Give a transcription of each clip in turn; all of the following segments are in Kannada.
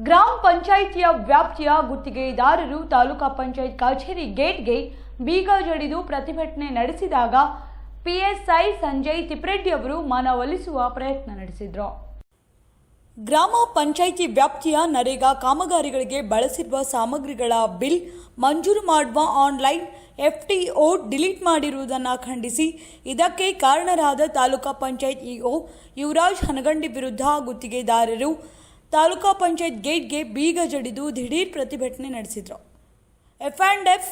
ಗ್ರಾಮ ಪಂಚಾಯಿತಿಯ ವ್ಯಾಪ್ತಿಯ ಗುತ್ತಿಗೆದಾರರು ತಾಲೂಕಾ ಪಂಚಾಯತ್ ಕಚೇರಿ ಗೇಟ್ಗೆ ಬೀಗ ಜಡಿದು ಪ್ರತಿಭಟನೆ ನಡೆಸಿದಾಗ ಪಿಎಸ್ಐ ಸಂಜಯ್ ತಿಪ್ರೆಡ್ಡಿ ಅವರು ಮನವೊಲಿಸುವ ಪ್ರಯತ್ನ ನಡೆಸಿದರು. ಗ್ರಾಮ ಪಂಚಾಯಿತಿ ವ್ಯಾಪ್ತಿಯ ನರೇಗಾ ಕಾಮಗಾರಿಗಳಿಗೆ ಬಳಸಿರುವ ಸಾಮಗ್ರಿಗಳ ಬಿಲ್ ಮಂಜೂರು ಮಾಡುವ ಆನ್ಲೈನ್ FTO ಡಿಲೀಟ್ ಮಾಡಿರುವುದನ್ನು ಖಂಡಿಸಿ ಇದಕ್ಕೆ ಕಾರಣರಾದ ತಾಲೂಕಾ ಪಂಚಾಯತ್ ಇಒ ಯುವರಾಜ್ ಹನಗಂಡಿ ವಿರುದ್ಧ ಗುತ್ತಿಗೆದಾರರು ತಾಲೂಕಾ ಪಂಚಾಯತ್ ಗೇಟ್ಗೆ ಬೀಗ ಜಡಿದು ದಿಢೀರ್ ಪ್ರತಿಭಟನೆ ನಡೆಸಿದರು. F&F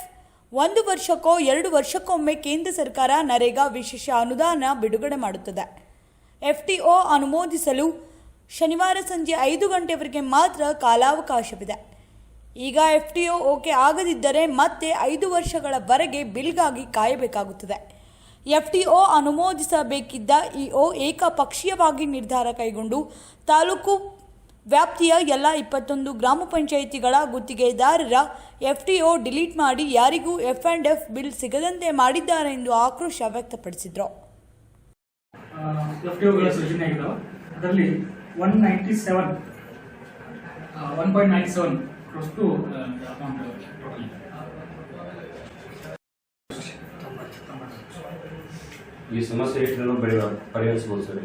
1 ವರ್ಷಕ್ಕೋ 2 ವರ್ಷಕ್ಕೊಮ್ಮೆ ಕೇಂದ್ರ ಸರ್ಕಾರ ನರೇಗಾ ವಿಶೇಷ ಅನುದಾನ ಬಿಡುಗಡೆ ಮಾಡುತ್ತದೆ. FTO ಅನುಮೋದಿಸಲು ಶನಿವಾರ ಸಂಜೆ 5 ಗಂಟೆವರೆಗೆ ಮಾತ್ರ ಕಾಲಾವಕಾಶವಿದೆ. ಈಗ FTO ಓಕೆ ಆಗದಿದ್ದರೆ ಮತ್ತೆ 5 ವರ್ಷಗಳವರೆಗೆ ಬಿಲ್ಗಾಗಿ ಕಾಯಬೇಕಾಗುತ್ತದೆ. FTO ಅನುಮೋದಿಸಬೇಕಿದ್ದ ಇಒ ಏಕಪಕ್ಷೀಯವಾಗಿ ನಿರ್ಧಾರ ಕೈಗೊಂಡು ತಾಲೂಕು ವ್ಯಾಪ್ತಿಯ ಎಲ್ಲ 21 ಗ್ರಾಮ ಪಂಚಾಯಿತಿಗಳ ಗುತ್ತಿಗೆದಾರರ FTO ಡಿಲೀಟ್ ಮಾಡಿ ಯಾರಿಗೂ F&F ಬಿಲ್ ಸಿಗದಂತೆ ಮಾಡಿದ್ದಾರೆ ಎಂದು ಆಕ್ರೋಶ ವ್ಯಕ್ತಪಡಿಸಿದರು. FTOಗಳ ಸೃಜನೆಯಾಗಿದ್ದಾವೆ. ಅದರಲ್ಲಿ 1.97 ಅಷ್ಟು ಅಮೌಂಟ್ ಟೋಟಲ್. ಈ ಸಮಸ್ಯೆ ಎಷ್ಟು ಪರಿಹರಿಸಬಹುದು ಸರ್?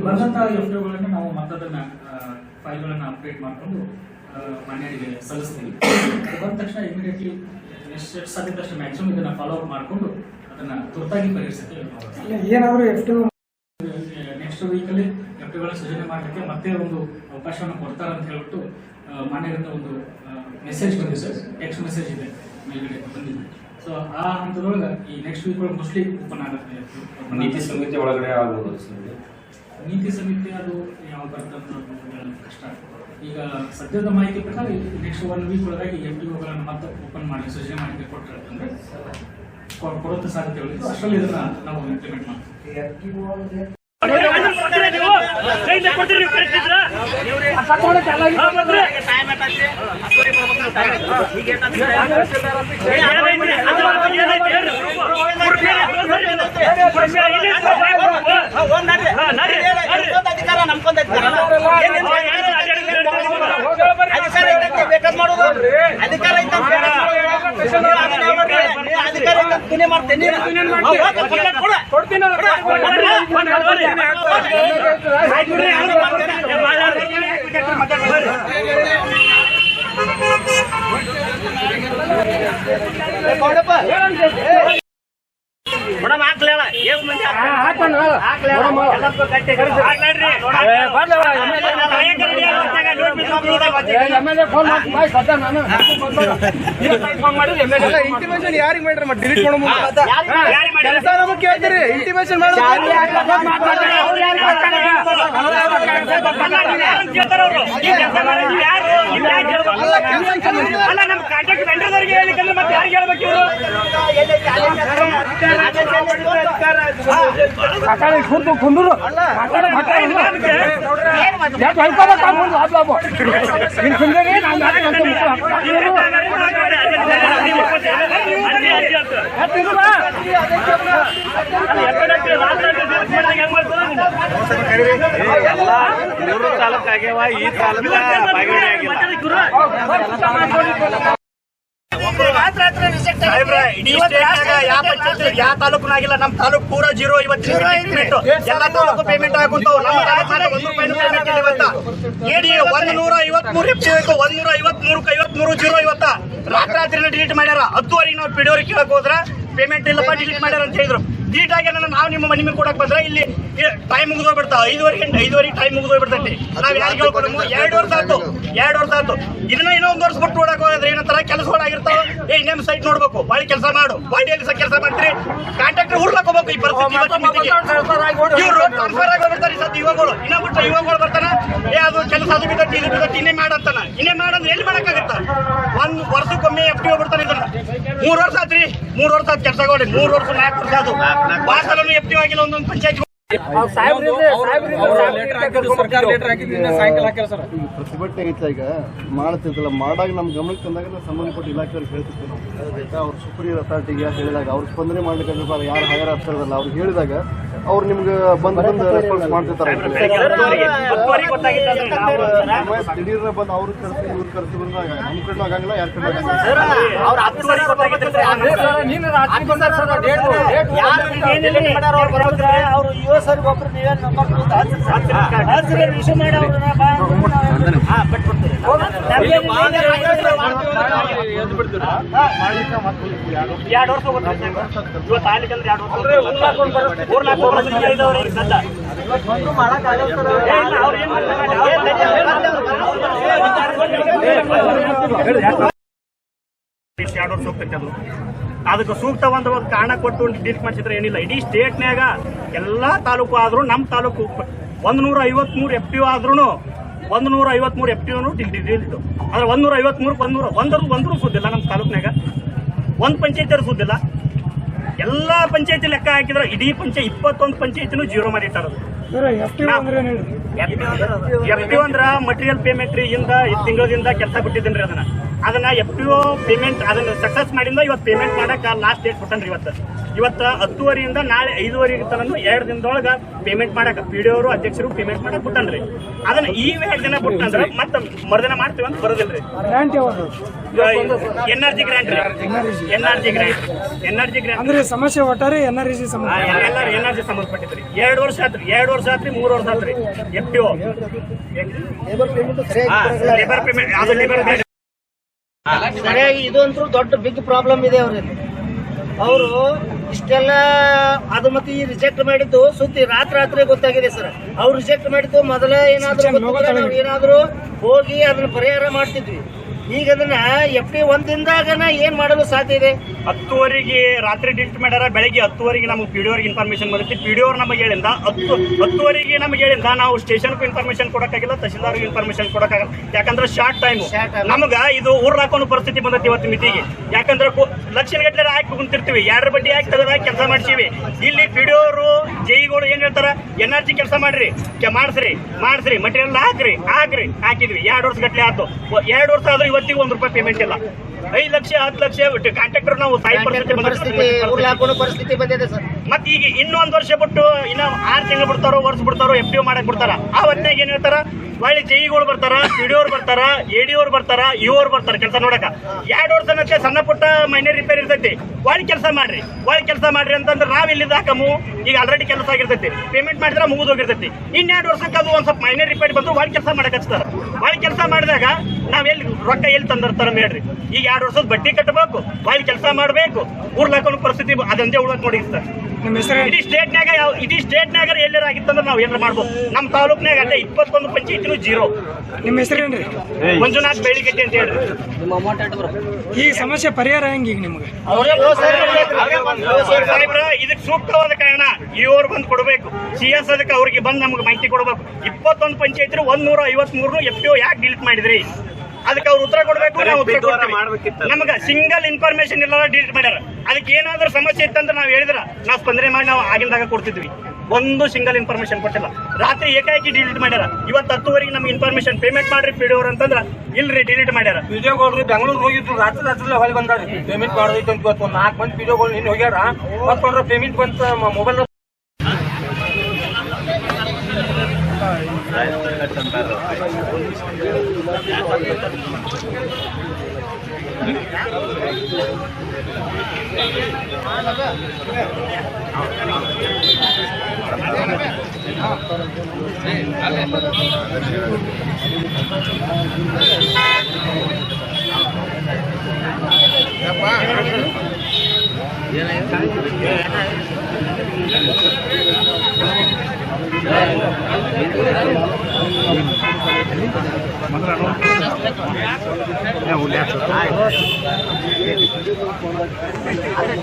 ಬಂದಂತಹ FTOಗಳನ್ನು ನಾವು ಮತ್ತದನ್ನ ಫೈಲ್ಗಳನ್ನು ಅಪ್ಡೇಟ್ ಮಾಡಿಕೊಂಡು ಮಾನ್ಯರಿಗೆ ಸಲ್ಲಿಸ್ತೀವಿ. ಅದು ಬಂದ ತಕ್ಷಣ ಇಮಿಡಿಯೇಟ್ಲಿ ಎಷ್ಟು ಸಾಧ್ಯತೆ ಅಷ್ಟು ಮ್ಯಾಕ್ಸಿಮಮ್ ಇದನ್ನ ಫಾಲೋ ಅಪ್ ಮಾಡಿಕೊಂಡು ಅದನ್ನ ತುರ್ತಾಗಿ ಪರಿಹರಿಸುತ್ತೆ. ಏನಾದರೂ FTO ನೆಕ್ಸ್ಟ್ ವೀಕಲ್ಲಿ FTOಗಳ ಸೃಜನೆ ಮಾಡಲಿಕ್ಕೆ ಮತ್ತೆ ಒಂದು ಅವಕಾಶವನ್ನು ಕೊಡ್ತಾರೆ ಅಂತ ಹೇಳ್ಬಿಟ್ಟು ಮಾನ್ಯರಿಂದ ಒಂದು ಮೆಸೇಜ್ ಬಂದಿದೆ ಸರ್. ಟೆಕ್ಸ್ಟ್ ಮೆಸೇಜ್ ಇದೆ ಮೇಲ್ಗಡೆ ಬಂದಿದೆ. ಸೊ ಆ ಹಂತದೊಳಗೆ ಈ ನೆಕ್ಸ್ಟ್ ವೀಕ್ ಒಳಗೆ ಮೋಸ್ಟ್ಲಿ ಓಪನ್ ಆಗುತ್ತೆ. ನೀತಿ ಸಮಿತಿ ಒಳಗಡೆ ಆಗ್ಬೋದು ಸರ್? ನೀತಿ ಸಮಿತಿ ಅದು ಯಾವ ಬರ್ತಂತ ಕಷ್ಟ. ಈಗ ಸದ್ಯದ ಮಾಹಿತಿ ಪ್ರಕಾರ ನೆಕ್ಸ್ಟ್ 1 ವೀಕ್ ಒಳಗಾಗಿ FTOಗಳನ್ನು ಮತ್ತೆ ಓಪನ್ ಮಾಡಿ ಸೃಜನೆ ಮಾಡಲಿಕ್ಕೆ ಕೊಟ್ಟರೆ ಅಂದರೆ ಕೊಡುವಂಥ ಸಾಧ್ಯತೆಗಳಿದ್ದು ಅಷ್ಟರಲ್ಲಿ ಇದನ್ನ ನಾವು ಇಂಪ್ಲಿಮೆಂಟ್ ಮಾಡ್ತೀವಿ. ಮೇಡಮ್ ಹಾಕ್ಲೇಳ ಏಳು ಮಂದಿ ಇಂಟಿಮೇಷನ್ ಯಾರಿಗೆ ಮಾಡ್ರಿ ಮತ್ತೆ ಡಿಲೀಟ್ ಮಾಡೋ ಕೆಲಸ ನಮಗೆ ಕೇಳ್ತೀರಿ. ಇಂಟಿಮೇಷನ್ ಕುಂದೂರು ಮೂರು ತಾಲೂಕು ಆಗ್ಯಾವ, ಈ ತಾಲೂಕು ಯಾವ ತಾಲೂಕನಾಗಿಲ್ಲ. ನಮ್ಮ ತಾಲೂಕು ಪೂರ 0 ಇವತ್ತು ಎಲ್ಲ ತಾಲೂಕು ಪೇಮೆಂಟ್ ಆಗುತ್ತವು. ನಮ್ಮ ತಾಲೂಕು 1 ರೂಪಾಯಿ ಪೇಮೆಂಟ್ ಇಲ್ಲ. ಇವತ್ತ ಏಡಿ 153 FTO 153 0 ಇವತ್ತ ರಾತ್ರಿ ಡಿಲೀಟ್ ಮಾಡ್ಯಾರ. 10ವರೆಗೆ ನಾವು ಪಿಡಿಯೋರಿಗೆ ಕೇಳಕ್ ಹೋದ್ರ ಪೇಮೆಂಟ್ ಇಲ್ಲಪ್ಪ ಡಿಲೀಟ್ ಮಾಡ್ಯಾರ ಅಂತ ಹೇಳಿದ್ರು. ಡಿಲೀಟ್ ಆಗಿ ನಾವು ನಿಮ್ಮ ಮನೆ ಕೊಡಕ್ ಬಂದ್ರೆ ಇಲ್ಲಿ ಟೈಮ್ ಮುಗಿದೋಗ್ಬಿಡ್ತಾವ. 5ವರೆಗೆ ಟೈಮ್ ಮುಗಿದೋಗ್ಬಿಡ್ತೈತಿ. ನಾವ್ ಯಾರಿಗೆ ಹೇಳ್ಕೊಡ 2 ವರ್ಷ ಆಯ್ತು. ಇದನ್ನ ಇನ್ನೊಂದು ವರ್ಷ ಬಿಟ್ಟು ನೋಡಕ್ ಹೋದ್ರೆ ಏನಂತಾರ ಕೆಲಸಗಳಾಗಿರ್ತಾವ. ಇನ್ನೇನು ಸೈಟ್ ನೋಡ್ಬೇಕು, ಬಾಳಿ ಕೆಲಸ ಮಾಡು, ಬಾಡಿಯಲ್ಲಿ ಕೆಲಸ ಮಾಡ್ತೀರಿ, ಕಾಂಟ್ರಾಕ್ಟರ್ ಉರ್ಲಕ್ ಹೋಗ್ಬೇಕು. ಈ ಪರಿಸ್ಥಿತಿ ಇವ್ರು ಟ್ರಾನ್ಸ್ಫರ್ ಆಗಿ ಹೋಗ್ಬಿಡ್ತಾರೆ. ಯುವಗಳು ಇನ್ನೊಬಿಟ್ಟು ಯುವಗಳು ಬರ್ತಾನ ಅದು ಕೆಲಸ ಅದು ಬಿದ್ದಟ್ಟಿ ಇದು ಬಿದ್ದಟ್ಟಿ ಇನ್ನೇ ಮಾಡಂತಾನ. ಇನ್ನೇ ಮಾಡಂದ್ರೆ ಎಲ್ಲಿ ಮಾಡಕ್ಕಾಗತ್ತ? 1 ವರ್ಷಕ್ಕೊಮ್ಮೆ FTO ಬಿಡ್ತಾನೆ. ಇದನ್ನ 3 ವರ್ಷ ಆತ್ರಿ. 3 ವರ್ಷ ಆದ್ ಕೆಲಸಗಳು 3 ವರ್ಷ 4 ವರ್ಷ ಅದು ಭಾರತದಲ್ಲಿ FTO ಆಗಿಲ್ಲ ಒಂದೊಂದು ಪಂಚಾಯತ್. ಪ್ರತಿಭಟನೆ ಐತ ಈಗ ಮಾಡ್ತಿರ್ತಲ್ಲ. ಮಾಡಾಗ ನಮ್ಮ ಗಮನಕ್ಕೆ ತಂದಾಗ ನಾವು ಸಂಬಂಧಪಟ್ಟ ಇಲಾಖೆಯವ್ರಿಗೆ ಹೇಳ್ತಿರ್ತೀವಿ. ನಾವು ಅವ್ರ ಸುಪ್ರೀಂ ಅಥಾರಿಟಿಗೆ ಹೇಳಿದಾಗ ಅವ್ರು ಸ್ಪಂದನೆ ಮಾಡ್ಲಿಕ್ಕೆ ಯಾರು ಹೈಯರ್ ಅಫ್ಸರ್ ಅಲ್ಲ ಅವ್ರಿಗೆ ಹೇಳಿದಾಗ ಅವ್ರು ನಿಮ್ಗೆ ಬಂದು ರೆಸ್ಪಾನ್ಸ್ ಮಾಡ್ತಿರ್ತಾರೆ. ದಿಢೀರ್ನ ಬಂದು ಅವ್ರ ಕರ್ಸಿ ಇವ್ರ ಕರ್ಸಿ ಬಂದಾಗ ನಮ್ಮ ಕಡೆ ಆಗಂಗಿಲ್ಲ, ಯಾರ ಕಡೆ ಅದಕ್ಕೆ ಸೂಕ್ತ ಒಂದು ಕಾರಣ ಕೊಟ್ಟು ಡಿಲೀಟ್ ಮಾಡಿಸಿದ್ರೆ ಏನಿಲ್ಲ. ಇಡೀ ಸ್ಟೇಟ್ನ್ಯಾಗ ಎಲ್ಲಾ ತಾಲೂಕು ಆದ್ರೂ ನಮ್ಮ ತಾಲೂಕು 153 FTO ಆದ್ರೂ 153 FTO ಡಿಲೀಟ್. ಆದ್ರೆ 153 ಒಂದ್ರೂ ಸುದ್ದಿಲ್ಲ ನಮ್ಮ ತಾಲೂಕ್ನಾಗ. ಒಂದ್ ಪಂಚಾಯತ್ ಸುದ್ದಿಲ್ಲ. ಎಲ್ಲಾ ಪಂಚಾಯತಿ ಲೆಕ್ಕ ಹಾಕಿದ್ರೆ ಇಡೀ 21 ಪಂಚಾಯತಿನೂ ಜೀರೋ ಮಾಡಿಟ್ಟಾರ. FTO ಅಂದ್ರ ಮಟೀರಿಯಲ್ ಪೇಮೆಂಟ್ ರೀ. ತಿಂಗಳದಿಂದ ಕೆಲಸ ಬಿಟ್ಟಿದ್ದೇನ್ರಿ. ಅದನ್ನ FTO ಪೇಮೆಂಟ್ ಅದನ್ನ ಸಕ್ಸಸ್ ಮಾಡಿಂದ ಇವತ್ತು ಪೇಮೆಂಟ್ ಮಾಡಕ್ ಲಾಸ್ಟ್ ಡೇಟ್ ಕೊಟ್ಟನ್ರಿ. ಇವತ್ತು 10:30 ನಾಳೆ 5:30 ತನಕ 2 ದಿನದೊಳಗ ಪೇಮೆಂಟ್ ಮಾಡಕ್ PDO ಅವರು ಅಧ್ಯಕ್ಷರು ಪೇಮೆಂಟ್ ಮಾಡಕ್ ಬಿಟ್ಟನ್ರಿ. ಅದನ್ನ ಈ 2 ದಿನ ಬಿಟ್ಟಂದ್ರೆ ಮತ್ತೆ ಮರುದಿನ ಮಾಡ್ತೀವಿ ಅಂತ ಬರೋದಿಲ್ರಿ. NRG ಗ್ರಾಂಟ್ ಅಂದ್ರೆ ಸಮಸ್ಯೆ ಒಟ್ಟಾರೆ NRG ಸಂಬಂಧಪಟ್ಟಿದ್ರಿ. 2 ವರ್ಷ ಆತ್ರಿ, 3 ವರ್ಷ ಆತ್ರಿ. FTO ಲೇಬರ್ ಪೇಮೆಂಟ್ ಸರಿಯಾಗಿ ಇದಂತೂ ದೊಡ್ಡ ಬಿಗ್ ಪ್ರಾಬ್ಲಮ್ ಇದೆ ಅವ್ರಿಗೆ. ಅವರು ಇಷ್ಟೆಲ್ಲ ಅದು ಮತ್ತೆ ಈ ರಿಜೆಕ್ಟ್ ಮಾಡಿದ್ದು ಸುದ್ದಿ ರಾತ್ರಿ ಗೊತ್ತಾಗಿದೆ ಸರ್. ಅವ್ರು ರಿಜೆಕ್ಟ್ ಮಾಡಿದ್ದು ಮೊದಲ ಏನಾದ್ರು ಹೋಗಿ ಅದನ್ನ ಪರಿಹಾರ ಮಾಡ್ತಿದ್ವಿ. ಈಗ ಅದನ್ನ FTO 1 ದಿನದಾಗನ ಏನ್ ಮಾಡಲು ಸಾಧ್ಯ ಇದೆ? 10:00 ರಾತ್ರಿ ಡಿಲೀಟ್ ಮಾಡ್ಯಾರ. ಬೆಳಗ್ಗೆ 10:00 ನಮಗೆ PDO ಅವ್ರಿಗೆ ಇನ್ಫಾರ್ಮೇಶನ್ ಬರುತ್ತೆ. PDO ಅವ್ರು ನಮಗೆ ಹೇಳಿಂದ 10:00 ನಮಗೆ ಹೇಳಿಂದ ನಾವು ಸ್ಟೇಷನ್ಗೂ ಇನ್ಫಾರ್ಮೇಶನ್ ಕೊಡಕ್ಕಾಗಿಲ್ಲ, ತಹಶೀಲ್ದಾರ್ಗೂ ಇನ್ಫಾರ್ಮೇಶನ್ ಕೊಡಕ್ಕಾಗಲ್ಲ. ಯಾಕಂದ್ರೆ ಶಾರ್ಟ್ ಟೈಮ್ ನಮಗ ಇದು ಊರ್ ಹಾಕೋನು ಪರಿಸ್ಥಿತಿ ಬಂದೈತಿ ಇವತ್ತು ಮಿತಿಗೆ. ಯಾಕಂದ್ರೆ ಲಕ್ಷ ಗಟ್ಟಲೆ ಹಾಕಿ ಕುಂತಿರ್ತೀವಿ, 2 ಬಡ್ಡಿ ಹಾಕಿ ತೆಗೆದ ಕೆಲಸ ಮಾಡ್ತೀವಿ. ಇಲ್ಲಿ PDO ಅವರು ಜೈಗಳು ಏನ್ ಹೇಳ್ತಾರ, NRG ಕೆಲಸ ಮಾಡ್ರಿ, ಮಾಡಿಸ್ರಿ ಮಟೀರಿಯಲ್ ಹಾಕ್ರಿ ಹಾಕಿದ್ವಿ. 2 ವರ್ಷ ಗಟ್ಟಲೆ ಆಯ್ತು. 2 ವರ್ಷ ಆದ್ರೂ ಇವತ್ತಿಗೂ ₹1 ಪೇಮೆಂಟ್ ಇಲ್ಲ. 5 ಲಕ್ಷ 10 ಲಕ್ಷ ಕಾಂಟ್ರಾಕ್ಟರ್ ನಾವು ಪರಿಸ್ಥಿತಿ ಬಂದಿದೆ ಸರ್. ಮತ್ತೆ ಈಗ ಇನ್ನೊಂದು ವರ್ಷ ಬಿಟ್ಟು ಇನ್ನ 6 ತಿಂಗಳು ಬಿಡ್ತಾರೋ, ವರ್ಷ ಬಿಡ್ತಾರೋ, FTO ಮಾಡಕ್ ಬಿಡ್ತಾರ. ಆ ಹೊತ್ತಿನಾಗ ಏನ್ ಹೇಳ್ತಾರ, ಒಳ್ಳೆ ಜೈಗಳು ಬರ್ತಾರ, PDO ಅವ್ರು ಬರ್ತಾರ, AD ಅವ್ರು ಬರ್ತಾರ, ಇವ್ ಅವ್ರು ಬರ್ತಾರ ಕೆಲಸ ನೋಡಕ. 2 ವರ್ಷ ಸಣ್ಣ ಪುಟ್ಟ ಮೈನರ್ ರಿಪೇರ್ ಇರ್ತೈತಿ. ಒಳ್ಳೆ ಕೆಲಸ ಮಾಡ್ರಿ ಅಂತಂದ್ರೆ ನಾವ್ ಇಲ್ಲಿಂದ ಹಾಕಮು. ಈಗ ಆಲ್ರೆಡಿ ಕೆಲಸ ಆಗಿರ್ತೈತಿ, ಪೇಮೆಂಟ್ ಮಾಡಿದ್ರೆ ಮುಗಿದೋಗಿರ್ತೈತಿ. ಇನ್ 2 ವರ್ಷಕ್ಕೆ ಅದು ಒಂದ್ ಸ್ವಲ್ಪ ಮೈನರ್ ರಿಪೇರ್ ಬಂದ್ರು ಒಳ್ಳೆ ಕೆಲಸ ಮಾಡಕ್ ಹಚ್ತಾರ. ಒಳ್ಳೆ ಕೆಲಸ ಮಾಡಿದಾಗ ನಾವ್ ರೊಕ್ಕ ಎಲ್ಲಿ ತಂದಿರ್ತಾರ ಹೇಳ್ರಿ. ಈಗ 2 ವರ್ಷದ ಬಡ್ಡಿ ಕಟ್ಟಬೇಕು, ಒಳ್ಳೆ ಕೆಲಸ ಮಾಡ್ಬೇಕು, ಊರ್ ಹಾಕೋಣ ಪರಿಸ್ಥಿತಿ ಅದಂದೇ ಉಳ್ಕ್ ನೋಡಿ ಸರ್. ಇಡೀ ಸ್ಟೇಟ್ನಾಗ ಎಲ್ಲಾರ ಆಗಿತ್ತಂದ್ರೆ ನಾವ್ ಏನಾರ ಮಾಡ್ಬೋದು. ನಮ್ ತಾಲೂಕ್ನಾಗ ಅಲ್ಲೇ 21 ಪಂಚಾಯತಿನೂ ಜೀರೋ. ನಿಮ್ಮ ಹೆಸರೇನ್ರಿ? ಮಂಜುನಾಥ್ ಬೇಳಿಗಟ್ಟಿ ಅಂತ ಹೇಳ್ರಿ. ಈ ಸಮಸ್ಯೆ ಪರಿಹಾರ ಹೆಂಗ ಈಗ ನಿಮ್ಗೆ? ಇದಕ್ಕೆ ಸೂಕ್ತವಾದ ಕಾರಣ ಇವ್ರು ಬಂದು ಕೊಡಬೇಕು. CS ಅದಕ್ಕೆ ಅವ್ರಿಗೆ ಬಂದು ನಮ್ಗೆ ಮಾಹಿತಿ ಕೊಡಬೇಕು. 21 ಪಂಚಾಯತ್ 153 FTO ಯಾಕೆ ಡಿಲೀಟ್ ಮಾಡಿದ್ರಿ ಅದಕ್ಕೆ ಅವ್ರು ಉತ್ತರ ಕೊಡಬೇಕು. ನಾವು ಉತ್ತರ ಕೊಡ್ತೀವಿ. ನಮ್ಗೆ ಸಿಂಗಲ್ ಇನ್ಫಾರ್ಮೇಶನ್ ಇಲ್ಲ ಡಿಲೀಟ್ ಮಾಡ್ಯಾರ. ಅದಕ್ಕೆ ಏನಾದ್ರೂ ಸಮಸ್ಯೆ ಇತ್ತಂದ್ರೆ ನಾವು ಹೇಳಿದ್ರ ನಾವು ಸ್ಪಂದನೆ ಮಾಡಿ ನಾವು ಆಗಿಂದಾಗ ಕೊಡ್ತಿದ್ವಿ. ಒಂದು ಸಿಂಗಲ್ ಇನ್ಫಾರ್ಮೇಶನ್ ಕೊಟ್ಟಿಲ್ಲ. ರಾತ್ರಿ ಏಕಾಏಕಿ ಡಿಲೀಟ್ ಮಾಡ್ಯಾರ. ಇವತ್ತು 10:00 ನಮ್ಗೆ ಇನ್ಫಾರ್ಮೇಶನ್ ಪೇಮೆಂಟ್ ಮಾಡ್ರಿ PDO ಅವ್ರು ಅಂತಂದ್ರ ಇಲ್ರಿ ಡಿಲೀಟ್ ಮಾಡ್ಯಾರ. PDO ಬೆಂಗಳೂರು ಹೋಗಿದ್ರು, ರಾತ್ರಿ ಹೊಳಿ ಬಂದಾರ ಪೇಮೆಂಟ್ ಮಾಡೋದೈತೆ ಅಂತ. ಇವತ್ತು 4 ಮಂದಿ PDO ನಿನ್ನ ಹೋಗ್ಯಾರ. ಮತ್ತೊಂದ್ರ ಪೇಮೆಂಟ್ ಬಂತ ಮೊಬೈಲ್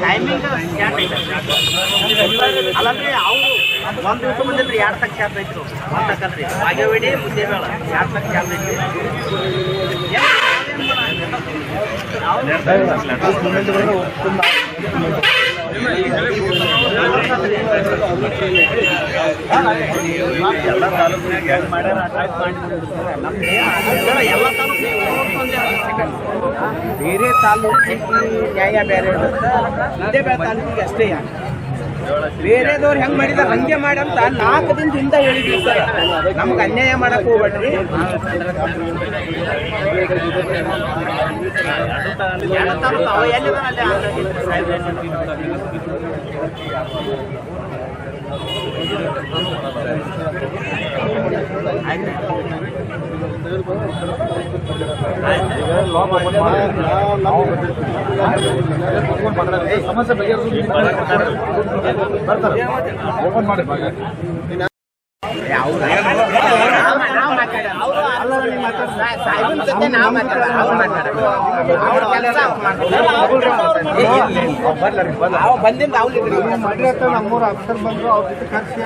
ಟೈಮಿಂಗ್ ಅಲ್ಲಂದ್ರೆ ಅವರು 1 ದಿವಸ ಬಂದಿಲ್ರಿ 2 ತಕ್ಕ ಚಾರ್ಜ್ ಐತ್ರು. 1 ತಕ್ಕಲ್ರಿ ಬಾಗೇವಾಡಿ ಮುದ್ದೇಬೇಳ 2 ತಕ್ಕ ಚಾರ್ಜ್ ಐತ್ರಿ. ಎಲ್ಲ ತಾಲೂಕಿನಾಗ ಮಾಡ್ಯಾರ. ಎಲ್ಲ ಬೇರೆ ತಾಲೂಕಿಗೆ ನ್ಯಾಯ ಬೇರೆ ಇರುತ್ತೆ, ಇದೇ ಬೇರೆ ತಾಲೂಕಿಗೆ ಅಷ್ಟೇ. ಬೇರೆದವ್ರು ಹೆಂಗ್ ಮಾಡಿದಾರೆ ಹಂಗೆ ಮಾಡಂತ 4 ದಿನದಿಂದ ಹೇಳಿದ್ವಿ ಸರ್. ನಮ್ಗೆ ಅನ್ಯಾಯ ಮಾಡಕ್ ಹೋಗ್ಬೇಡ್ರಿ. ಸಮಸ್ಯೆ ಓಪನ್ ಮಾಡಿ ಬಂದಿಂದ ನಮ್ಮೂರು ಅಫ್ಸರ್ ಬಂದ್ರು ಅವ್ರ ಜೊತೆ ಕರ್ಸಿ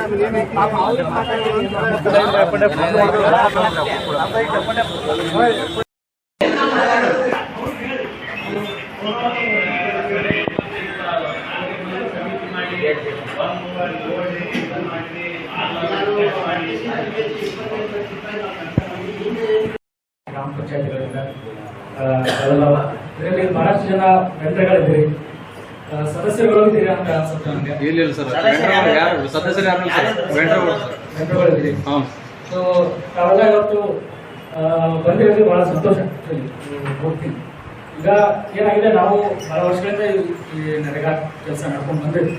ಗ್ರಾಮ ಪಂಚಾಯತ್ಗಳಿಂದ ಇದರಲ್ಲಿ ಬಹಳಷ್ಟು ಜನ ವೆಂಡರ್ಗಳಿದ್ದೀರಿ, ಸದಸ್ಯರುಗಳು ಇದ್ದೀರಿ ಅಂತ ಅನ್ಸುತ್ತೆ ನನಗೆ. ವೆಂಡರ್ಗಳಿದ್ದೀರಿ. ಸೊ ತಾವೆಲ್ಲ ಇವತ್ತು ಬಂದಿರೋದು ಬಹಳ ಸಂತೋಷ ಹೋಗ್ತೀನಿ. ಈಗ ಏನಾಗಿದೆ, ನಾವು ಬಹಳ ವರ್ಷಗಳಿಂದ ಈ ನರೇಗಾ ಕೆಲಸ ನಡ್ಕೊಂಡು ಬಂದಿದ್ವಿ.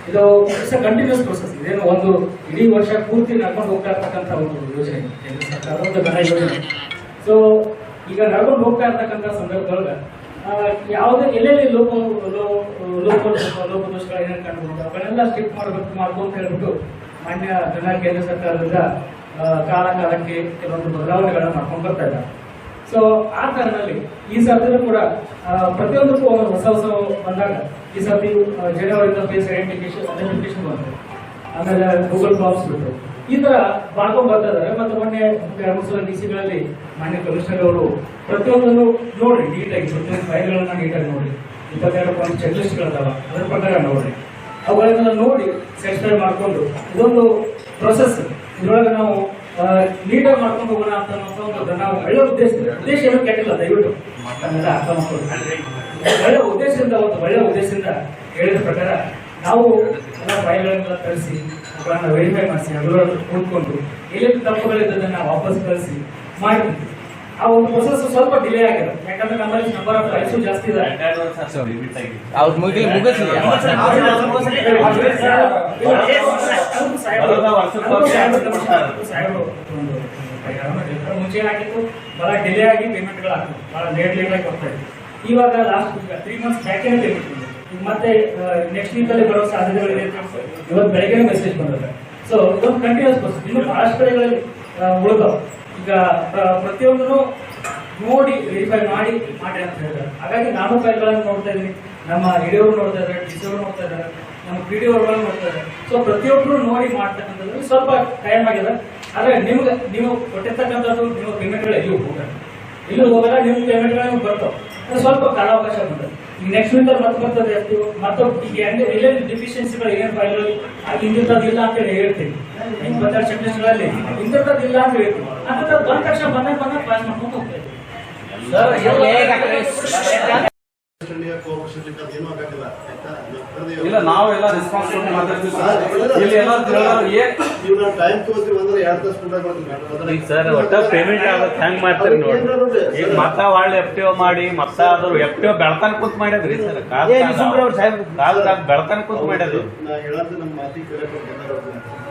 ಇದು ಇಟ್ಸ್ ಕಂಟಿನ್ಯೂಸ್ ಪ್ರೊಸೆಸ್. ಇದೇನು ಒಂದು ಇಡೀ ವರ್ಷ ಪೂರ್ತಿ ನಡ್ಕೊಂಡು ಹೋಗ್ತಾ ಇರ್ತಕ್ಕಂಥ ಒಂದು ಯೋಜನೆ, ಕೇಂದ್ರ ಸರ್ಕಾರದ ಒಂದು ಘನ ಯೋಜನೆ. ಸೊ ಈಗ ನಡ್ಕೊಂಡು ಹೋಗ್ತಾ ಇರ್ತಕ್ಕಂಥ ಸಂದರ್ಭದೊಳಗೆ ಯಾವುದೇ ಎಲ್ಲೆಲ್ಲಿ ಲೋಪದೋಷಗಳು ಏನೇನು ಕಂಡು ಅವೆಲ್ಲ ಸ್ಟ್ರಿಕ್ಟ್ ಮಾಡ್ಕೊಂತ ಹೇಳ್ಬಿಟ್ಟು ಮಾನ್ಯ ಕೇಂದ್ರ ಸರ್ಕಾರದಿಂದ ಕಾಲಕ್ಕೆ ಕೆಲವೊಂದು ಬದಲಾವಣೆಗಳನ್ನ ಮಾಡ್ಕೊಂಡು ಬರ್ತಾ ಇದ್ದಾರೆ. ಸೊ ಆ ಕಾರಣದಲ್ಲಿ ಈ ಸರ್ತಿನೂ ಕೂಡ ಪ್ರತಿಯೊಂದಕ್ಕೂ ಹೊಸ ಬಂದಾಗ ಈ ಸರ್ತಿ ಜನವರಿಂದ ಫೇಸ್ ಐಡೆಂಟಿಫಿಕೇಶನ್ ಬಂತು, ಆಮೇಲೆ ಗೂಗಲ್ ಫಾರ್ಮ್ಸ್ ಬಿಟ್ಟು ಈ ತರ ಮಾಡ್ಕೊಂಡು ಬರ್ತಾ ಇದ್ದಾರೆ. ಮತ್ತೆ ಮೊನ್ನೆ 2 ಸಲ ಡಿಸಿಗಳಲ್ಲಿ ಮಾನ್ಯ ಕಮಿಷನರ್ ಅವರು ಪ್ರತಿಯೊಂದನ್ನು ನೋಡ್ರಿ ನೀಟಾಗಿ, ಪ್ರತಿಯೊಂದು ಫೈಲ್ಗಳನ್ನ ನೀಟಾಗಿ ನೋಡಿ, 22 ಪಾಯಿಂಟ್ ಚೆಕ್ ಲಿಸ್ಟ್ಗಳಿದಾವ ಅದರ ಪ್ರಕಾರ ನೋಡ್ರಿ, ಅವುಗಳನ್ನೆಲ್ಲ ನೋಡಿ ಸ್ಯಾಟಿಸ್ಫೈ ಮಾಡಿಕೊಂಡು ಇದೊಂದು ಪ್ರೊಸೆಸ್ ಇದರೊಳಗೆ ನಾವು ನೀಟಾಗಿ ಮಾಡ್ಕೊಂಡು ಹೋಗೋಣ ಅಂತ ನಾವು ಒಳ್ಳೆ ಉದ್ದೇಶ ಏನೂ ಕೆಟ್ಟಿಲ್ಲ, ದಯವಿಟ್ಟು ಅರ್ಥ ಮಾಡ್ಕೊಂಡು ಒಳ್ಳೆ ಉದ್ದೇಶದಿಂದ ಹೇಳಿದ ಪ್ರಕಾರ ನಾವು ಎಲ್ಲ ಫೈಲ್ಗಳನ್ನೆಲ್ಲ ತರಿಸಿ ಅವುಗಳನ್ನ ವೆರಿಫೈ ಮಾಡಿಸಿ ಅದರೊಳಗೆ ಕೂತ್ಕೊಂಡು ಎಲ್ಲಿ ತಪ್ಪುಗಳಿದ್ದದನ್ನ ವಾಪಸ್ ಕಳಿಸಿ ಮಾಡಿದ್ವಿ. ಆ ಒಂದು ಪ್ರೊಸೆಸ್ ಸ್ವಲ್ಪ ಡಿಲೇ ಆಗಿದೆ, ಯಾಕಂದ್ರೆ ನಮ್ಮಲ್ಲಿ ನಂಬರ್ ಆಫ್ ಫೈಲ್ಸ್ ಜಾಸ್ತಿ ಇದೆ. ಮುಂಚೆ ಏನಾಗಿತ್ತು, ಬಹಳ ಡಿಲೇ ಆಗಿ ಪೇಮೆಂಟ್ಗಳು ಆಗ್ತದೆ, ಬಹಳ ಲೇಟ್ ಆಗಿ ಹೋಗ್ತಾ ಇತ್ತು. ಇವಾಗ ಲಾಸ್ಟ್ 3 ಮಂತ್ಸ್ ಬ್ಯಾಕೇ ಪೇಮೆಂಟ್ ಬಂದಿದೆ. ಈಗ ಮತ್ತೆ ನೆಕ್ಸ್ಟ್ ವೀಕ್ ಅಲ್ಲಿ ಬರೋ ಸಾಧ್ಯತೆಗಳಿದೆ. ಇವತ್ತು ಬೆಳಗ್ಗೆ ಮೆಸೇಜ್ ಬಂದಿದೆ. ಸೊ ಇದೊಂದು ಕಂಟಿನ್ಯೂಸ್ ಪ್ರೊಸೆಸ್. ಇನ್ನು ಬಹಳಷ್ಟು ಕಡೆಗಳಲ್ಲಿ ಉಳಿದಾವ. ಈಗ ಪ್ರತಿಯೊಂದನ್ನು ನೋಡಿ ವೆರಿಫೈ ಮಾಡಿ ಅಂತ ಹೇಳಿದ್ದಾರೆ. ಹಾಗಾಗಿ ನಾನು ಫೈಲ್ಗಳನ್ನು ನೋಡ್ತಾ ಇದ್ದೀನಿ, ನಮ್ಮ ಹಿಡಿಯವರು ನೋಡ್ತಾ ಇದ್ದಾರೆ, ಡಿಸಿಯವರು ನೋಡ್ತಾ ಇದ್ದಾರೆ, ನಮ್ಮ ಪಿಡಿ ಅವರುಗಳು ನೋಡ್ತಾ ಇದ್ದಾರೆ. ಸೊ ಪ್ರತಿಯೊಬ್ಬರು ನೋಡಿ ಮಾಡ್ತಕ್ಕಂಥದ್ದು ಸ್ವಲ್ಪ ಟೈಮ್ ಆಗಿದೆ. ಆದ್ರೆ ನೀವು ಕೊಟ್ಟಿರ್ತಕ್ಕಂಥದ್ದು ನಿಮ್ಮ ಪೇಮೆಂಟ್ಗಳು ಎಲ್ಲೂ ಹೋಗಲ್ಲ, ನಿಮ್ಮ ಪೇಮೆಂಟ್ಗಳು ನಿಮ್ಗೆ ಬರ್ತಾವೆ. ಸ್ವಲ್ಪ ಕಾಲಾವಕಾಶ ಬರ್ತದೆ. ಈಗ ನೆಕ್ಸ್ಟ್ ವೀಕ್ ಮತ್ತೆ ಬರ್ತದೆ. ಮತ್ತು ಈಗ ಎಲ್ಲೆಲ್ಲಿ ಡಿಫಿಷಿಯನ್ಸಿಗಳು ಏನೇನು ಫೈಲ್ಗಳು ಇಂಥದ್ದಿಲ್ಲ ಅಂತ ಹೇಳಿ ಹೇಳ್ತೀವಿ. 22 ಚೆಕ್ ಲಿಸ್ಟ್ಗಳಲ್ಲಿ ಇಂಥದ್ದಿಲ್ಲ ಅಂತ ಹೇಳ್ತೀವಿ. ಅಂಥದ್ದು ಬಂದ ತಕ್ಷಣ ಬಂದಾಗ ಪಾಸ್ ಮಾಡ್ಕೊಂಡು ಹೋಗ್ತಾ ಇದ್ದೀವಿ. ಇಲ್ಲ ನಾವೆಲ್ಲ ರೆಸ್ಪಾನ್ಸಿಬಿಲಿಟಿ ಮಾತಾಡ್ತೀವಿ ಟೈಮ್ ತಗೋತೀವಿ ಅಂದ್ರೆ 2 ತಾಸು ಸರ್. ಒಟ್ಟ ಪೇಮೆಂಟ್ ಆಗುತ್ತೆ ಹೆಂಗ್ ಮಾಡ್ತೀರಿ ನೋಡಿ. ಈಗ ಮತ್ತ ಒಳ್ಳೆ FTO ಮಾಡಿ ಮತ್ತ ಅದು FTO ಬೆಳ್ತಾನ ಕೂತ್ ಮಾಡ್ಯದ್ರಿ ಸರ್. ಕಾಲ್ದಾಗ ಬೆಳ್ತಾನ ಕೂತ್ ಮಾಡ್ಯದ್ರಿ. ನಾ ಹೇಳೋದು ನಮ್ಮ ಮಾತಿ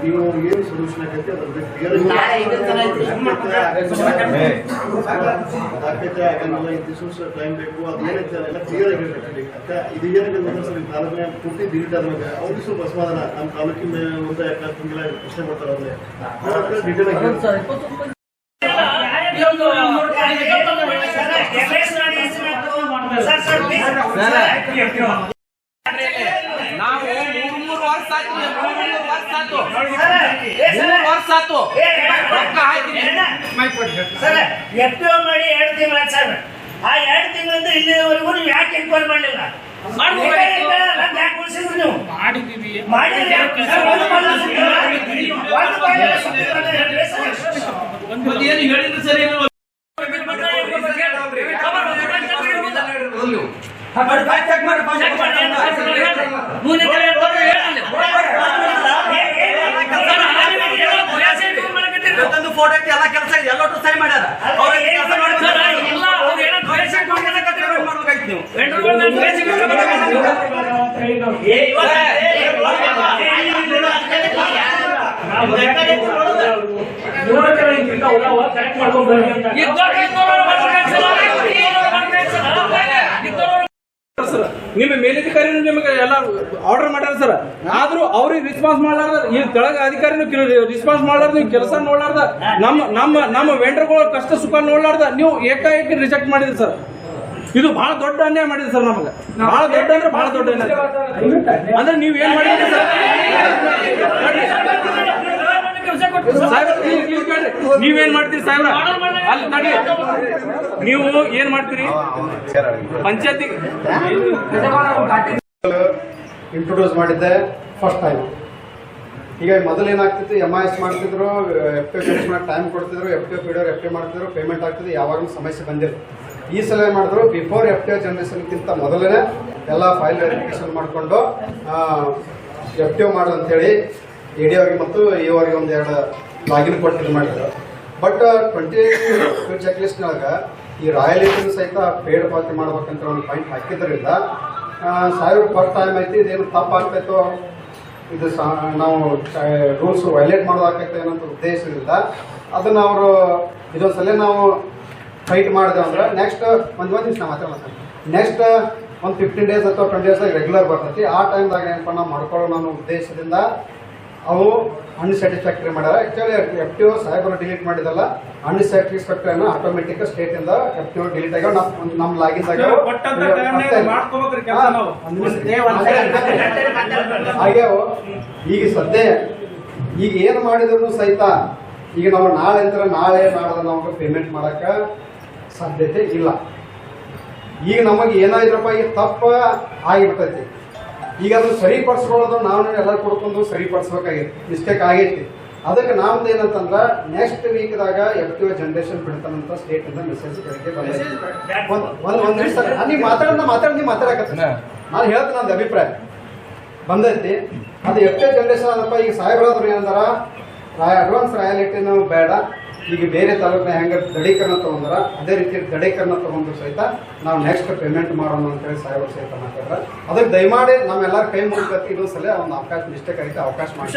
ನೀವು ಏನು ಸೊಲ್ಯೂಷನ್ ಆಗೈತೆ ಅದ್ರ ಆಗಂಗಿಲ್ಲ, ಇಂತಿಷ್ಟು ಟೈಮ್ ಬೇಕು, ಅದು ಏನೈತೆ ಎಲ್ಲ ಕ್ಲಿಯರ್ ಆಗಿರ್ಬೇಕು. ಇದು ಏನಾಗಿದೆ ಸರ್, ತಾಲೂಕಿನ ಪೂರ್ತಿ ಡಿಲೀಟ್ ಆದ್ಮೇಲೆ ಅವ್ರಿಗೆ ಸ್ವಲ್ಪ ಅಸಮಾಧಾನ. ನಮ್ಮ ತಾಲೂಕಿನ ಮುಂದೆ ಯಾಕಂಗಿಲ್ಲ ಪ್ರಶ್ನೆ ಮಾಡ್ತಾರೆ ಅವ್ರಿಗೆ ಡೀಟೇಲ್ ಆಗಿ ನಾವು 3 ವರ್ಷ ಆಯ್ತು ರೊಕ್ಕ ಹಾಕಿ ಸರ್ FTO ಮಾಡಿ 2 ತಿಂಗಳ ಸರ್. ಆ 2 ತಿಂಗಳಿಂದ ಇಲ್ಲಿವರೆಗೂ ನೀವು ಯಾಕೆ ಎನ್ಕ್ವೈರಿ ಮಾಡಲಿಲ್ಲ? ಹೇಳಿದ್ರು ಸರಿ ಚೆಕ್ ಮಾಡಿ ಸೈ ಮಾಡ್ಯಾರ ಅವ್ರಿಗೆ ಕೆಲಸ ಮಾಡ್ತಾರೆ ಇಲ್ಲ ಅವ್ರು ಏನೋ ದ್ವೇಷ ಮಾಡ್ಬೇಕಾಯ್ತು ನೀವು ವೆಂಡರ್ಗಳನ್ನ ನಿಮ್ಮ ಮೇಲಧಿಕಾರಿನೂ ನಿಮಗೆ ಎಲ್ಲ ಆರ್ಡರ್ ಮಾಡ್ಯಾರ ಸರ್, ಆದ್ರೂ ಅವ್ರಿಗೆ ರೆಸ್ಪಾನ್ಸ್ ಮಾಡ್ಲಾರ್ದ ಈ ಕೆಳಗ ಅಧಿಕಾರಿನೂ ರೆಸ್ಪಾನ್ಸ್ ಮಾಡ್ಲಾರ್ದ ನೀವು ಕೆಲಸ ನೋಡ್ಲಾರ್ದ ನಮ್ಮ ವೆಂಡರ್ಗಳ ಕಷ್ಟ ಸುಖ ನೋಡ್ಲಾರ್ದ ನೀವು ಏಕಾಏಕಿ ರಿಜೆಕ್ಟ್ ಮಾಡಿದ್ರಿ ಸರ್. ಇದು ಬಹಳ ದೊಡ್ಡ ಅನ್ಯಾಯ ಮಾಡಿದ್ರಿ ಸರ್. ನಮಗೆ ಬಹಳ ದೊಡ್ಡ ಅಂದ್ರೆ ಬಹಳ ದೊಡ್ಡ ಅನ್ಯಾಯ ಅಂದ್ರೆ ನೀವ್ ಏನ್ ಮಾಡಿದ್ರಿ ಸರ್? ನೀವೇನ್ ಮಾಡ್ತೀರಿ ಸಾಹೇಬ್ರ? ಅಲ್ಲಿ ತಡಿ, ನೀವು ಏನ್ ಮಾಡ್ತೀರಿ ಪಂಚಾಯತಿ ಇಂಟ್ರೊಡ್ಯೂಸ್ ಮಾಡಿದ್ದೆ ಫಸ್ಟ್ ಟೈಮ್. ಈಗ ಮೊದಲೇನಾಗ್ತಿತ್ತು, MIS ಮಾಡ್ತಿದ್ರು, FPO ಟೈಮ್ ಕೊಡ್ತಿದ್ರು, FPO ಪೀಡಿಯೋ FPO ಮಾಡ್ತಿದ್ರು, ಪೇಮೆಂಟ್ ಆಗ್ತಿದ್ರು, ಯಾವಾಗಲೂ ಸಮಸ್ಯೆ ಬಂದಿಲ್ಲ. ಈ ಸಲ ಏನ್ ಮಾಡಿದ್ರು, ಬಿಫೋರ್ FPO ಜನರೇಷನ್ಗಿಂತ ಮೊದಲೇ ಎಲ್ಲ ಫೈಲ್ ವೆರಿಫಿಕೇಶನ್ ಮಾಡಿಕೊಂಡು FPO ಮಾಡೋದಂತೇಳಿ AD ಅವರಿಗೆ ಮತ್ತು ಅವರಿಗೆ ಒಂದೆರಡು ಲಾಗಿನ್ ಕೊಟ್ಟು ಮಾಡಿದ್ರು. ಬಟ್ 28 ಚೆಕ್ ಲಿಸ್ಟ್ನಾಗ ಈ ರಾಯಲ್ಟಿನೂ ಸಹಿತ ಪೇಡ್ ಪಾವತಿ ಮಾಡ್ಬೇಕಂತ ಒಂದು ಪಾಯಿಂಟ್ ಹಾಕಿದ್ರಿಂದ ಸಾವಿರ ಫಸ್ಟ್ ಟೈಮ್ ಐತಿ, ಇದೇನು ತಪ್ಪಾಗ್ತೈತೋ, ಇದು ನಾವು ರೂಲ್ಸ್ ವೈಲೇಟ್ ಮಾಡೋದಾಗ್ತೈತೆ ಅನ್ನೋ ಉದ್ದೇಶದಿಂದ ಅದನ್ನ ಅವರು ಇದೊಂದ್ಸಲ ನಾವು ಫೈಟ್ ಮಾಡಿದೆ ಅಂದ್ರೆ ನೆಕ್ಸ್ಟ್ ಒಂದು ನಿಮಿಷ ಮಾತಾಡ್ತೀನಿ. ನೆಕ್ಸ್ಟ್ ಒಂದು 15 days ಅಥವಾ 20 days ರೆಗ್ಯುಲರ್ ಬರ್ತೈತಿ. ಆ ಟೈಮ್ದಾಗ ಏನಪ್ಪ ನಾವು ಮಾಡ್ಕೊಳ್ಳೋಣ ಅನ್ನೋ ಉದ್ದೇಶದಿಂದ ಅವು ಅನ್ಸ್ಯಾಟಿಸ್ಫ್ಯಾಕ್ಟರಿ ಮಾಡ್ಯಾರ. ಆಕ್ಚುಲಿ FPO ಸಾಹೇಬರು ಡಿಲೀಟ್ ಮಾಡಿದಲ್ಲ, ಅನ್ಸ್ಯಾಟಿಸ್ಫ್ಯಾಕ್ಟರಿ ಅನ್ನ ಆಟೋಮೆಟಿಕ್ ಸ್ಟೇಟ್ ಇಂದ FPO ಡಿಲೀಟ್ ಆಗ ನಮ್ ಲಾಗಿನ್ ಆಗ್ಯಾವ. ಈಗ ಸದ್ಯ ಈಗ ಏನ್ ಮಾಡಿದ್ರು ಸಹಿತ ಈಗ ನಾವು ನಾಳೆ ನಾಡ್ದ ನಮಗೆ ಪೇಮೆಂಟ್ ಮಾಡಕ ಸಾಧ್ಯತೆ ಇಲ್ಲ. ಈಗ ನಮಗೆ ಏನಾದ್ರಪ್ಪ ಈಗ ತಪ್ಪ ಆಗಿಬಿಟ್ಟೈತಿ. ಈಗ ಅದನ್ನು ಸರಿಪಡಿಸ್ಕೊಳ್ಳೋದು ನಾವು ಎಲ್ಲ ಕೊಡ್ಕೊಂಡು ಸರಿಪಡಿಸ್ಬೇಕಾಗೈತಿ, ಮಿಸ್ಟೇಕ್ ಆಗೈತಿ. ಅದಕ್ಕೆ ನಮ್ದು ಏನಂತಂದ್ರೆ ನೆಕ್ಸ್ಟ್ ವೀಕ್ದಾಗ FPO ಜನರೇಷನ್ ಬಿಡ್ತಾನಂತ ಸ್ಟೇಟ್ ಇಂದ ಮೆಸೇಜ್ ಕಡೆಗೆ ಬಂದೈತಿ. ಒಂದ್ ನಿಮಿಷ ನೀವು ಮಾತಾಡಕತ್ತ ನಾನು ಹೇಳ್ತೀನಿ, ನಂದು ಅಭಿಪ್ರಾಯ ಬಂದೈತಿ. ಅದು FPO ಜನರೇಷನ್ ಅದಪ್ಪ. ಈಗ ಸಾಹೇಬ್ರಾದ್ರು ಏನಂದಾರ, ಅಡ್ವಾನ್ಸ್ ರಾಯಲಿಟಿನೂ ಬೇಡ, ಈಗ ಬೇರೆ ತಾಲೂಕಿನ ಹೆಂಗ ದೃಢೀಕರಣ ತಗೊಂಡ್ರ ಅದೇ ರೀತಿ ದೃಢೀಕರಣ ತಗೊಂಡ್ರು ಸಹಿತ ನಾವು ನೆಕ್ಸ್ಟ್ ಪೇಮೆಂಟ್ ಮಾಡೋಣ ಅಂತೇಳಿ ಸಾಹೇಬರು ಸಹಿತ ಮಾತಾಡ್ರ. ಅದಕ್ಕೆ ದಯಮಾಡಿ ನಮ್ಮೆಲ್ಲರ ಕೈ ಮುಗಿದಕ್ಕೆ ಇದೊಂದ್ಸಲ ಒಂದು ಅವಕಾಶ ಮಿಸ್ಟೇಕ್ ಆಗಿದೆ, ಅವಕಾಶ ಮಾಡಿ.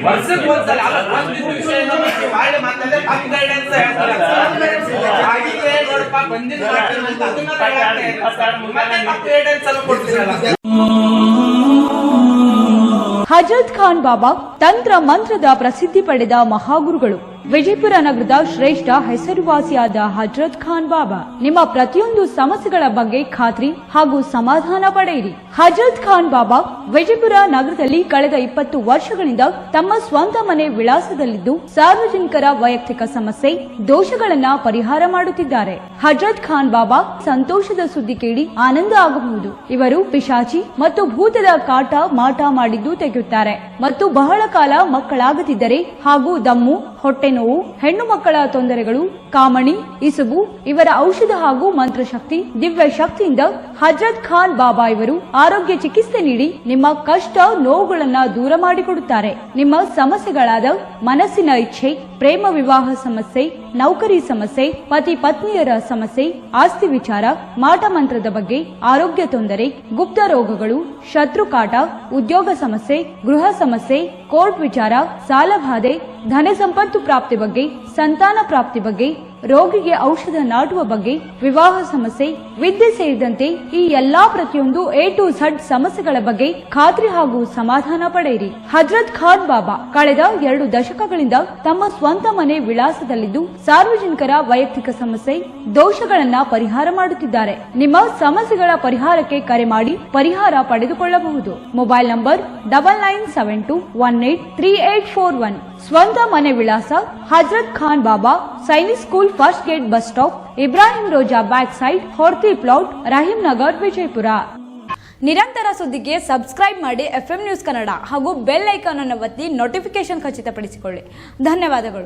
ವರ್ಷಕ್ಕೆ ಒಂದ್ಸಲ ಹಜರತ್ ಖಾನ್ ಬಾಬಾ ತಂತ್ರ ಮಂತ್ರದ ಪ್ರಸಿದ್ಧಿ ಪಡೆದ ಮಹಾಗುರುಗಳು. ವಿಜಯಪುರ ನಗರದ ಶ್ರೇಷ್ಠ ಹೆಸರುವಾಸಿಯಾದ ಹಜರತ್ ಖಾನ್ ಬಾಬಾ ನಿಮ್ಮ ಪ್ರತಿಯೊಂದು ಸಮಸ್ಯೆಗಳ ಬಗ್ಗೆ ಖಾತ್ರಿ ಹಾಗೂ ಸಮಾಧಾನ ಪಡೆಯಿರಿ. ಹಜರತ್ ಖಾನ್ ಬಾಬಾ ವಿಜಯಪುರ ನಗರದಲ್ಲಿ ಕಳೆದ 20 ವರ್ಷಗಳಿಂದ ತಮ್ಮ ಸ್ವಂತ ಮನೆ ವಿಳಾಸದಲ್ಲಿದ್ದು ಸಾರ್ವಜನಿಕರ ವೈಯಕ್ತಿಕ ಸಮಸ್ಯೆ ದೋಷಗಳನ್ನ ಪರಿಹಾರ ಮಾಡುತ್ತಿದ್ದಾರೆ. ಹಜರತ್ ಖಾನ್ ಬಾಬಾ ಸಂತೋಷದ ಸುದ್ದಿ ಕೇಳಿ ಆನಂದ ಆಗಬಹುದು. ಇವರು ಪಿಶಾಚಿ ಮತ್ತು ಭೂತದ ಕಾಟ ಮಾಟ ಮಾಡಿದ್ದು ತೆಗೆಯುತ್ತಾರೆ ಮತ್ತು ಬಹಳ ಕಾಲ ಮಕ್ಕಳಾಗದಿದ್ದರೆ ಹಾಗೂ ದಮ್ಮು, ಹೊಟ್ಟೆ ನೋವು, ಹೆಣ್ಣು ಮಕ್ಕಳ ತೊಂದರೆಗಳು, ಕಾಮಣಿ, ಇಸುಬು ಇವರ ಔಷಧ ಹಾಗೂ ಮಂತ್ರಶಕ್ತಿ, ದಿವ್ಯ ಶಕ್ತಿಯಿಂದ ಹಜರತ್ ಖಾನ್ ಬಾಬಾ ಇವರು ಆರೋಗ್ಯ ಚಿಕಿತ್ಸೆ ನೀಡಿ ನಿಮ್ಮ ಕಷ್ಟ ನೋವುಗಳನ್ನ ದೂರ ಮಾಡಿಕೊಡುತ್ತಾರೆ. ನಿಮ್ಮ ಸಮಸ್ಯೆಗಳಾದ ಮನಸ್ಸಿನ ಇಚ್ಛೆ, ಪ್ರೇಮ ವಿವಾಹ ಸಮಸ್ಯೆ, ನೌಕರಿ ಸಮಸ್ಯೆ, ಪತಿ ಪತ್ನಿಯರ ಸಮಸ್ಯೆ, ಆಸ್ತಿ ವಿಚಾರ, ಮಾಟ ಮಂತ್ರದ ಬಗ್ಗೆ, ಆರೋಗ್ಯ ತೊಂದರೆ, ಗುಪ್ತ ರೋಗಗಳು, ಶತ್ರುಕಾಟ, ಉದ್ಯೋಗ ಸಮಸ್ಯೆ, ಗೃಹ ಸಮಸ್ಯೆ, ಕೋರ್ಟ್ ವಿಚಾರ, ಸಾಲಬಾಧೆ, ಧನ ಸಂಪತ್ತು ಪ್ರಾಪ್ತಿ ಬಗ್ಗೆ, ಸಂತಾನ ಪ್ರಾಪ್ತಿ ಬಗ್ಗೆ, ರೋಗಿಗೆ ಔಷಧ ನಾಟುವ ಬಗ್ಗೆ, ವಿವಾಹ ಸಮಸ್ಯೆ, ವಿದ್ಯೆ ಸೇರಿದಂತೆ ಈ ಎಲ್ಲಾ ಪ್ರತಿಯೊಂದು A to Z ಸಮಸ್ಯೆಗಳ ಬಗ್ಗೆ ಖಾತ್ರಿ ಹಾಗೂ ಸಮಾಧಾನ ಪಡೆಯಿರಿ. ಹಜರತ್ ಖಾನ್ ಬಾಬಾ ಕಳೆದ 2 ದಶಕಗಳಿಂದ ತಮ್ಮ ಸ್ವಂತ ಮನೆ ವಿಳಾಸದಲ್ಲಿದ್ದು ಸಾರ್ವಜನಿಕರ ವೈಯಕ್ತಿಕ ಸಮಸ್ಯೆ, ದೋಷಗಳನ್ನ ಪರಿಹಾರ ಮಾಡುತ್ತಿದ್ದಾರೆ. ನಿಮ್ಮ ಸಮಸ್ಯೆಗಳ ಪರಿಹಾರಕ್ಕೆ ಕರೆ ಮಾಡಿ ಪರಿಹಾರ ಪಡೆದುಕೊಳ್ಳಬಹುದು. Mobile number 9972183841. ಸ್ವಂತ ಮನೆ ವಿಳಾಸ Hazrat Khan Baba, Sainik school, first gate, bus stop, Ibrahim Roja back side, Horti plot, Rahim Nagar, Vijayapura. ನಿರಂತರ ಸುದ್ದಿಗೆ ಸಬ್ಸ್ಕ್ರೈಬ್ ಮಾಡಿ FM ನ್ಯೂಸ್ ಕನ್ನಡ ಹಾಗೂ ಬೆಲ್ ಐಕಾನ್ ಅನ್ನು ಒತ್ತಿ ನೋಟಿಫಿಕೇಶನ್ ಖಚಿತಪಡಿಸಿಕೊಳ್ಳಿ. ಧನ್ಯವಾದಗಳು.